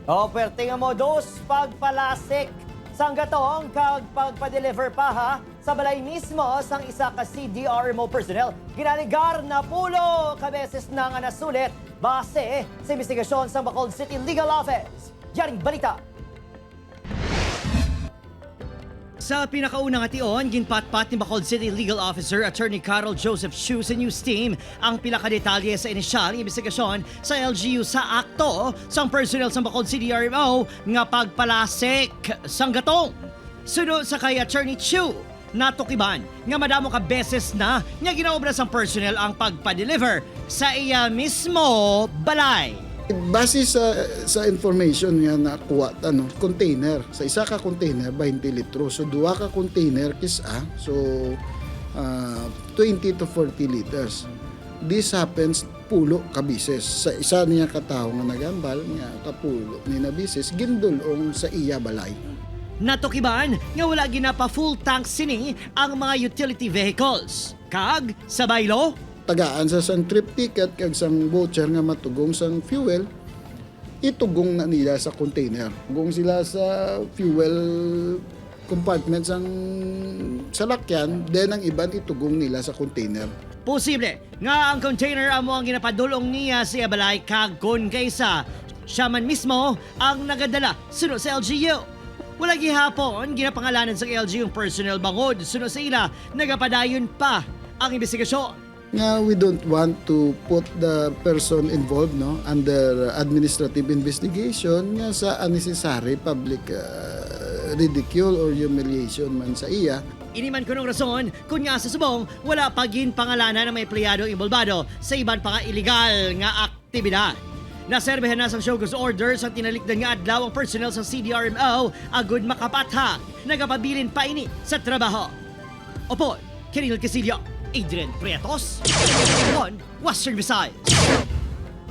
O, pertingan mo dos pagpalasik sang gatong kag pagpa-deliver pa ha sa balay mismo sang isa ka CDRMO personnel. Ginaligar na pulo kabeses na nga nasulit base sa investigasyon sa Bacolod City Legal Office. Yaring balita. Sa pinakaunang ation, ginpatpat ni Bacolod City Legal Officer Attorney Carol Joseph Chu sa news team ang pinakadetalye sa inisyal investigasyon sa LGU sa akto sang personnel sa Bacolod City RMO nga pagpalasik sang gatong. Sunod sa kay Attorney Chu, natukiban nga madamo ka beses na nga ginaobra sang personnel ang pagpa-deliver sa iya mismo balay. Base sa information nga nakuha, container. Sa isa ka container, 20 litro. So, duwa ka container, kisa. So, 20 to 40 liters. This happens pulo ka bises. Sa isa niya katao nga nagambal, nga kapulo ni na bises, gindulong sa iya balay. Natukiban nga wala ginapa full tank sini ang mga utility vehicles. Kag, sa baylo, Tagaan sa sang trip ticket kag sang voucher nga matugong sang fuel, itugong na nila sa container. Gong sila sa fuel compartment sang salakyan, then ang iban itugong nila sa container. posible nga ang container amo ang ginapadulong niya sa balay kag kun kaysa siya man mismo ang nagadala sunod sa LGU. Wala gihapon ginapangalanan sa LGU yung personnel bangod sunod sa ila nagapadayon pa ang investigasyon. Nga we don't want to put the person involved under administrative investigation nga sa unnecessary public ridicule or humiliation man sa iya. Iniman ko ng rason kung nga sa subong wala pagin pangalanan ng may empleyado involvado sa iban pa nga illegal nga aktibidad. Naserbehan na sa show cause orders ang tinalikdan nga adlaw ang personnel sa CDRMO agud makapatha. Nagapabilin pa ini sa trabaho. Opo, Kiril Casillo, Adrian Prietos, Western Visayas.